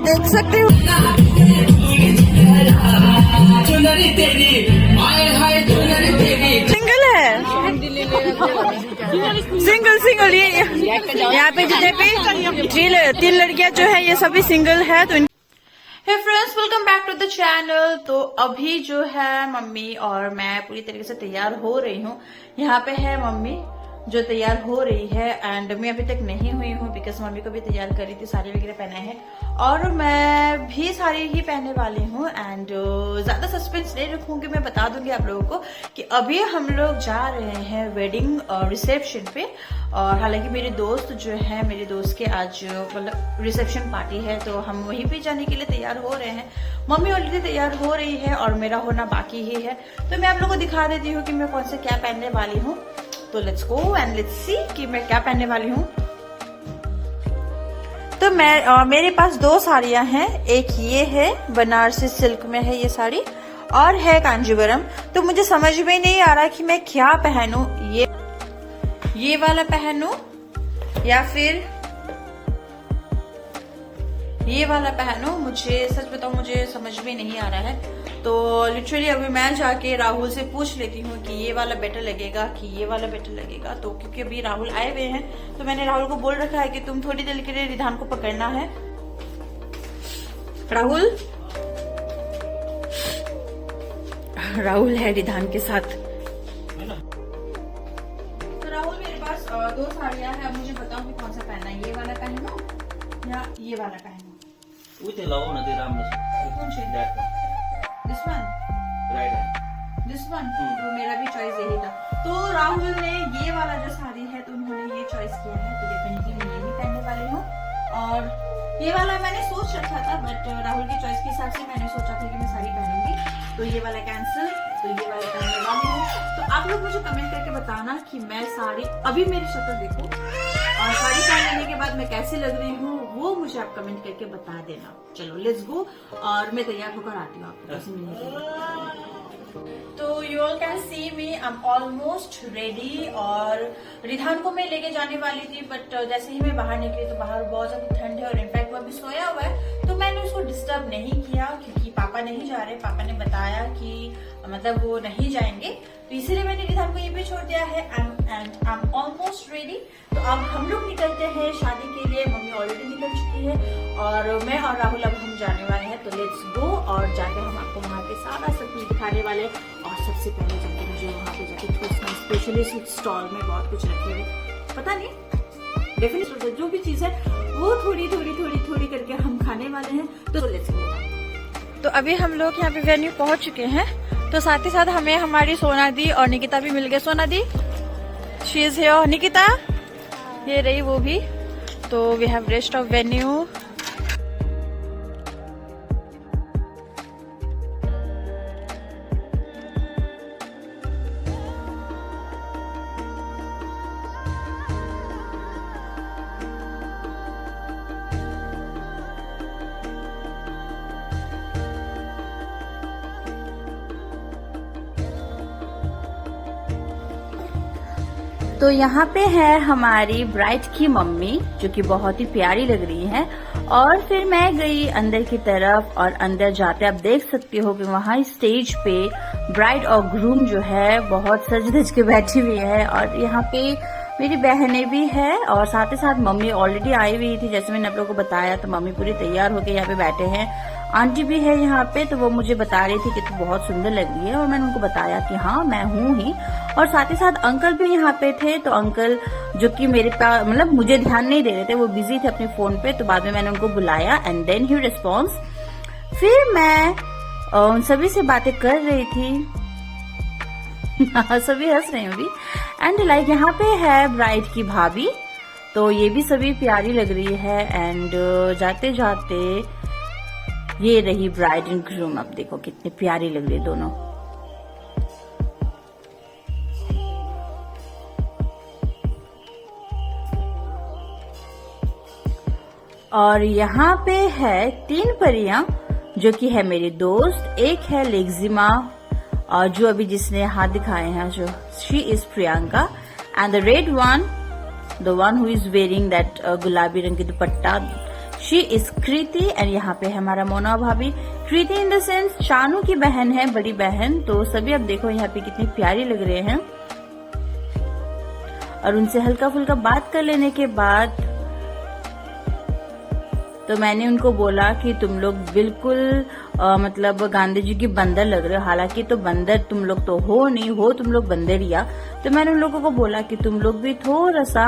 देख सकते हो सिंगल है, सिंगल ये यहाँ पे जितने भी 3 लड़कियां जो है ये सभी सिंगल है। तो hey friends, welcome back to the channel. तो अभी जो है मम्मी और मैं पूरी तरीके से तैयार हो रही हूँ। यहाँ पे है मम्मी जो तैयार हो रही है एंड मैं अभी तक नहीं हुई हूँ बिकॉज मम्मी को भी तैयार करी थी, साड़ी वगैरह पहना है और मैं भी साड़ी ही पहनने वाली हूँ। एंड ज्यादा सस्पेंस नहीं रखूंगी, मैं बता दूंगी आप लोगों को कि अभी हम लोग जा रहे हैं वेडिंग रिसेप्शन पे। और हालांकि मेरे दोस्त जो है, मेरे दोस्त के आज मतलब रिसेप्शन पार्टी है तो हम वहीं पे जाने के लिए तैयार हो रहे हैं। मम्मी ऑलरेडी तैयार हो रही है और मेरा होना बाकी ही है। तो मैं आप लोगों को दिखा देती हूँ कि मैं कौन से क्या पहनने वाली हूँ। तो let's go and let's see कि मैं क्या पहनने वाली हूँ। तो मैं मेरे पास 2 साड़ियां हैं, एक ये है बनारसी सिल्क में है ये साड़ी और है कांजीवरम। तो मुझे समझ में नहीं आ रहा कि मैं क्या पहनूं, ये वाला पहनूं या फिर ये वाला पहनूं। मुझे सच बताऊं, मुझे समझ में नहीं आ रहा है। तो लिटरली अभी मैं जाके राहुल से पूछ लेती हूँ कि ये वाला बेटर लगेगा कि ये वाला बेटर लगेगा। तो क्योंकि अभी राहुल आए हुए हैं तो मैंने राहुल को बोल रखा है कि तुम थोड़ी देर के लिए रिधान को पकड़ना है। राहुल है रिधान के साथ। तो राहुल मेरे पास 2 साड़ियां हैं। अब मुझे बताओ कि कौन सा पहनना है, ये वाला पहनूं या ये वाला पहनूं। This one, this one. तो मेरा भी चॉइस यही था। तो राहुल ने ये वाला जो साड़ी है तो उन्होंने ये चॉइस किया है, तो डेफिनेटली मैं यही पहनने वाली हूँ। और ये वाला मैंने सोच रखा था बट राहुल की चॉइस के हिसाब से मैंने सोचा था कि मैं साड़ी पहनूंगी, तो ये वाला कैंसिल। तो ये वाला पहनने वाली हूँ। तो आप लोग मुझे कमेंट करके बताना कि मैं साड़ी, अभी मेरी शक्ल देखो और साड़ी पहन लेने के बाद मैं कैसी लग रही हूँ, वो मुझे आप कमेंट करके बता देना। चलो लेट्स गो। और मैं तैयार होकर आती हूँ आपको कैसे मिलने के लिए। तो you all can see me, I am almost ready. और रिधान को मैं लेके जाने वाली थी बट जैसे ही मैं बाहर निकली तो बाहर बहुत ज्यादा ठंड है और इनफैक्ट वो अभी सोया हुआ है तो मैंने उसको डिस्टर्ब नहीं किया क्योंकि पापा नहीं जा रहे। पापा ने बताया कि मतलब वो नहीं जाएंगे, तो इसीलिए मैंने रिधान को ये भी छोड़ दिया है। And I am almost ready. तो अब हम लोग निकलते हैं शादी के लिए। मम्मी ऑलरेडी निकल चुकी है और मैं और राहुल अब हम जाने वाले हैं। तो लेट्स गो और जाके हम आपको वहाँ पे सारा सब कुछ दिखाने वाले हैं। और सबसे पहले जाके मुझे वहाँ पे जाके ठूसना, स्पेशली स्टॉल में बहुत कुछ रखे हुए, पता नहीं डेफिनेटली जो भी चीज है वो थोड़ी करके हम खाने वाले हैं। तो लेट्स गो। तो अभी हम लोग यहाँ पे वेन्यू पहुंच चुके हैं। तो साथ ही साथ हमें हमारी सोना दी और निकिता भी मिल गए। सोना दी, शी इज हियर। निकिता ये रही वो भी। तो we have rest of venue. तो यहाँ पे है हमारी ब्राइड की मम्मी जो कि बहुत ही प्यारी लग रही है। और फिर मैं गई अंदर की तरफ और अंदर जाते आप देख सकते हो कि वहाँ स्टेज पे ब्राइड और ग्रूम जो है बहुत सज धज के बैठी हुई है। और यहाँ पे मेरी बहनें भी है और साथ ही साथ मम्मी ऑलरेडी आई हुई थी, जैसे मैंने आप लोगों को बताया। तो मम्मी पूरी तैयार होके यहाँ पे बैठे हैं। आंटी भी है यहाँ पे, तो वो मुझे बता रही थी कि तू बहुत सुंदर लग रही है और मैंने उनको बताया कि हाँ मैं हूँ ही। और साथ ही साथ अंकल भी यहाँ पे थे। तो अंकल जो कि मेरे पास मतलब मुझे ध्यान नहीं दे रहे थे, वो बिजी थे अपने फोन पे। तो बाद में मैंने उनको बुलाया एंड देन ही रिस्पॉन्स। फिर मैं उन सभी से बातें कर रही थी। सभी हंस रहे हैं अभी। एंड लाइक यहाँ पे है ब्राइड की भाभी, तो ये भी सभी प्यारी लग रही है। एंड जाते जाते ये रही ब्राइड एंड ग्रूम। अब देखो कितने प्यारी लग रही है दोनों। और यहाँ पे है 3 परियां जो कि है मेरी दोस्त। एक है लेक्जिमा और जो अभी जिसने हाथ दिखाए हैं, जो she is Priyanka. And the red one, the one who is wearing that गुलाबी रंग की दुपट्टा, शी इज कृति एंड यहाँ पे है हमारा मोना भाभी। कृति इन द सेंस शानू की बहन है, बड़ी बहन। तो सभी अब देखो यहाँ पे कितनी प्यारी लग रहे हैं। और उनसे हल्का फुल्का बात कर लेने के बाद तो मैंने उनको बोला कि तुम लोग बिल्कुल मतलब गांधी जी की बंदर लग रहे हो। हालांकि तो बंदर तुम लोग तो हो नहीं, हो तुम लोग बंदरिया। तो मैंने उन लोगों को बोला कि तुम लोग भी थोड़ा सा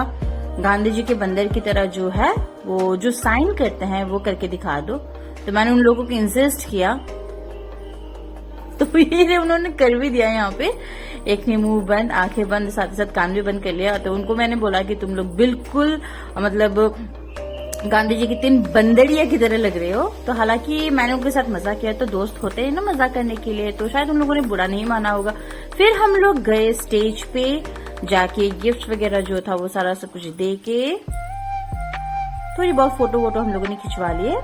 गांधी जी के बंदर की तरह जो है वो जो साइन करते हैं वो करके दिखा दो। तो मैंने उन लोगों को इंसिस्ट किया, तो ये उन्होंने कर भी दिया। यहाँ पे एक ने मुंह बंद, आंखें बंद, साथ ही साथ कान भी बंद कर लिया। तो उनको मैंने बोला कि तुम लोग बिल्कुल मतलब गांधी जी की 3 बंदरिया की तरह लग रहे हो। तो हालांकि मैंने उनके साथ मजाक किया, तो दोस्त होते हैं ना मजाक करने के लिए, तो शायद उन लोगों ने बुरा नहीं माना होगा। फिर हम लोग गए स्टेज पे, जाके गिफ्ट वगैरह जो था वो सारा सब कुछ दे के थोड़ी बहुत फोटो वोटो हम लोगों ने खिंचवा लिए।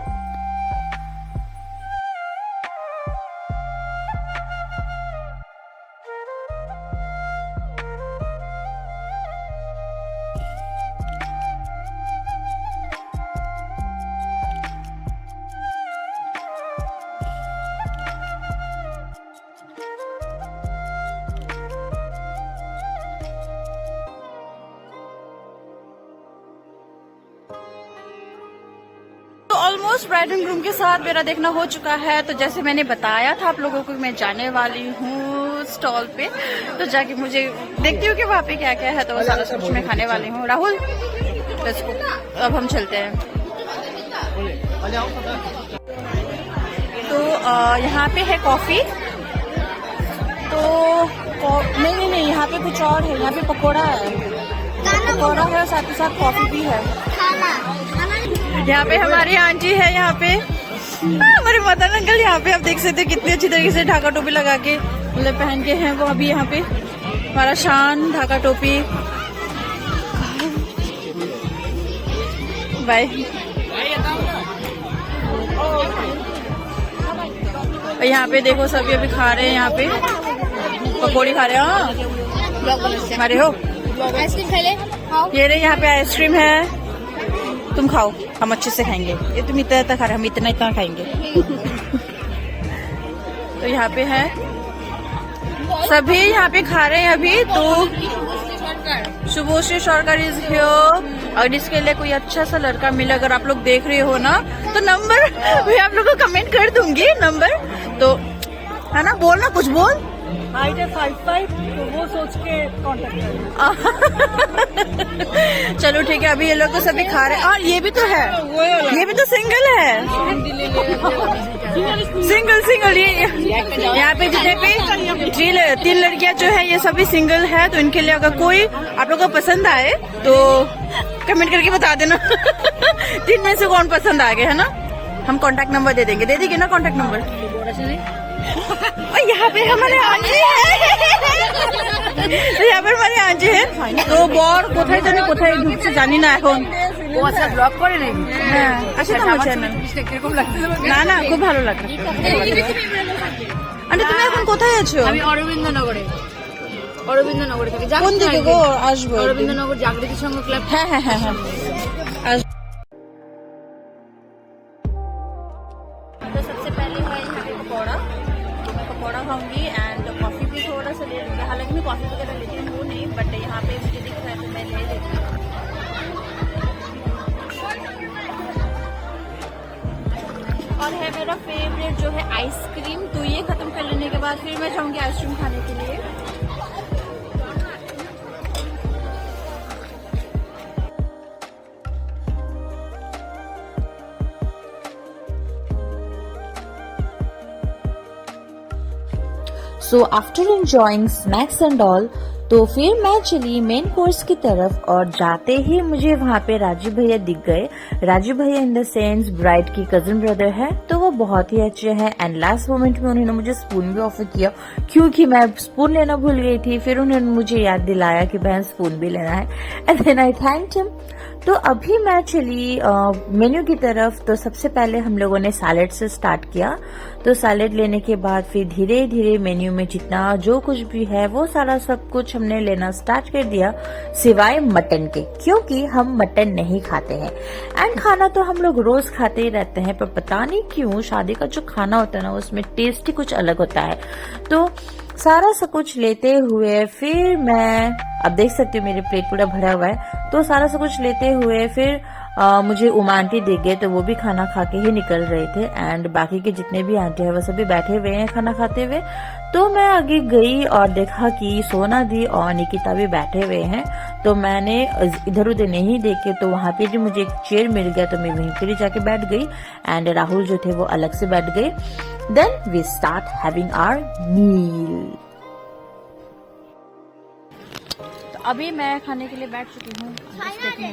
ऑलमोस्ट ब्राइड एंड ग्रूम के साथ मेरा देखना हो चुका है। तो जैसे मैंने बताया था आप लोगों को मैं जाने वाली हूँ स्टॉल पे, तो जाके मुझे देखती हूँ कि वहाँ पे क्या क्या है, तो वो सारा सब कुछ मैं खाने वाली हूँ। राहुल अब हम चलते हैं। तो यहाँ पे है कॉफी, तो नहीं यहाँ पे कुछ और है। यहाँ पे पकौड़ा है, पकौड़ा है, साथ ही साथ कॉफी भी है। यहाँ पे हमारी आंटी है, यहाँ पे हमारे मदन अंकल यहाँ पे आप देख सकते हैं कितनी अच्छी तरीके से ढाका टोपी लगा के मतलब पहन के हैं वो अभी यहाँ पे। हमारा शान ढाका टोपी, बाय। यहाँ पे देखो सभी अभी खा रहे हैं, यहाँ पे पकौड़ी खा रहे हैं। हाँ हमारे हो आइसक्रीम, ये रहे यहाँ पे आइसक्रीम है, तुम खाओ, हम अच्छे से खाएंगे। ये तुम इतना इतना खा रहे, हम इतना इतना खाएंगे। तो यहाँ पे है सभी यहाँ पे खा रहे हैं अभी। तो शुभोश्री सरकार इज हियर। अगर इसके लिए कोई अच्छा सा लड़का मिले, अगर आप लोग देख रहे हो ना, तो नंबर मैं आप लोगों को कमेंट कर दूंगी नंबर, तो है ना, बोलना कुछ बोल। हाइट है 5'5", तो वो सोच के कांटेक्ट करें। चलो ठीक है, अभी ये लोग तो सभी खा रहे हैं। और ये भी तो है, ये भी तो सिंगल है, सिंगल ये यहाँ पे जितने भी 3 लड़कियां जो है ये सभी सिंगल है। तो इनके लिए अगर कोई आप लोग को पसंद आए तो कमेंट करके बता देना 3 में से कौन पसंद आ गया, है ना। हम कांटेक्ट नंबर दे देंगे ना कांटेक्ट नंबर। और यहाँ पे हमारे आंटी है, तो यहाँ पर हमारे आंटी है। तो बड़ কোথায় জানি কোথায় ঢুকছে জানি না এখন। ও আচ্ছা ব্লগ করে নাকি? হ্যাঁ আছে তো আমার চ্যানেল। কিরকম লাগছে? না খুব ভালো লাগে। আন্টি তুমি এখন কোথায় আছো? আমি অরবিন্দনগরে থাকি। কোন দিকে গো? আসবো অরবিন্দনগর জাগৃতি সংঘ ক্লাব। হ্যাঁ तो सबसे पहले है यहाँ पे पकौड़ा, तो मैं पकौड़ा खाऊंगी एंड कॉफी भी थोड़ा सा ले लूंगी। हालांकि मैं कॉफी वगैरह लेती हूँ नहीं, बट यहाँ पे मुझे दिख रहा है तो मैं ले लेती हूँ। और है मेरा फेवरेट जो है आइसक्रीम, तो ये खत्म कर लेने के बाद फिर मैं जाऊंगी आइसक्रीम खाने के लिए। So after enjoying snacks and all, तो फिर मैं चली मेन कोर्स की तरफ। और जाते ही मुझे वहाँ पे राजू भैया दिख गए। राजू भैया इन द सेंस ब्राइड की कजिन ब्रदर है, तो वो बहुत ही अच्छे हैं। एंड लास्ट मोमेंट में उन्होंने मुझे स्पून भी ऑफर किया, क्योंकि मैं स्पून लेना भूल गई थी। फिर उन्होंने मुझे याद दिलाया कि बहन स्पून भी लेना है, and then I thanked him. तो अभी मैं चली मेन्यू की तरफ। तो सबसे पहले हम लोगों ने सैलेड से स्टार्ट किया। तो सैलेड लेने के बाद फिर धीरे धीरे मेन्यू में जितना जो कुछ भी है वो सारा सब कुछ हमने लेना स्टार्ट कर दिया, सिवाय मटन के, क्योंकि हम मटन नहीं खाते हैं। एंड खाना तो हम लोग रोज खाते ही रहते हैं, पर पता नहीं क्यों शादी का जो खाना होता है ना उसमें टेस्ट ही कुछ अलग होता है। तो सारा सब कुछ लेते हुए फिर मैं, अब देख सकते हो मेरे प्लेट पूरा भरा हुआ है, तो सारा सब कुछ लेते हुए फिर मुझे उमा आंटी दिख गए, तो वो भी खाना खा के ही निकल रहे थे। एंड बाकी के जितने भी आंटी है वो सभी बैठे हुए हैं खाना खाते हुए। तो मैं आगे गई और देखा कि सोना दी और निकिता भी बैठे हुए हैं। तो मैंने इधर उधर नहीं देखे, तो वहां पे भी मुझे एक चेयर मिल गया, तो मैं वहीं पर जाके बैठ गई। एंड राहुल जो थे वो अलग से बैठ गए। Then we start having our meal. तो अभी मैं खाने के लिए बैठ चुकी हूँ।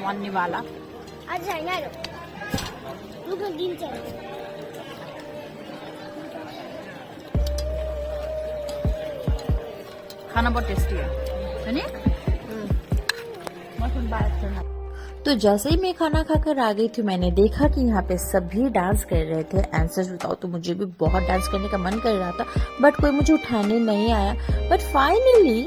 बनने वाला आज जाएगा लोग दिन चले। खाना बहुत टेस्टी है नहीं? तो जैसे ही मैं खाना खाकर आ गई थी, मैंने देखा कि यहाँ पे सभी डांस कर रहे थे। एंड सच बताओ तो मुझे भी बहुत डांस करने का मन कर रहा था, बट कोई मुझे उठाने नहीं आया। बट फाइनली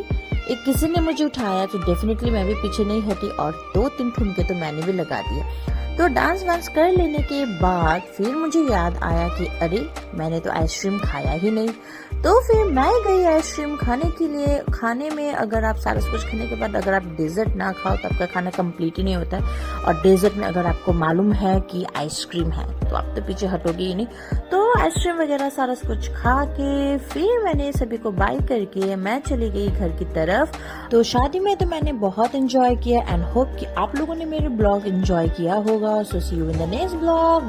एक किसी ने मुझे उठाया, तो डेफिनेटली मैं भी पीछे नहीं हटी और 2-3 ठुमके तो मैंने भी लगा दिए। तो डांस वांस कर लेने के बाद फिर मुझे याद आया कि अरे मैंने तो आइसक्रीम खाया ही नहीं। तो फिर मैं गई आइसक्रीम खाने के लिए। खाने में अगर आप सारा कुछ खाने के बाद अगर आप डेजर्ट ना खाओ तो आपका खाना कंप्लीट ही नहीं होता है। और डेजर्ट में अगर आपको मालूम है कि आइसक्रीम है तो आप तो पीछे हटोगे ही नहीं। तो आइसक्रीम वगैरह सारा कुछ खा के फिर मैंने सभी को बाय करके मैं चली गई घर की तरफ। तो शादी में तो मैंने बहुत एंजॉय किया एंड होप कि आप लोगों ने मेरे ब्लॉग एंजॉय किया होगा। So see you in the next blog.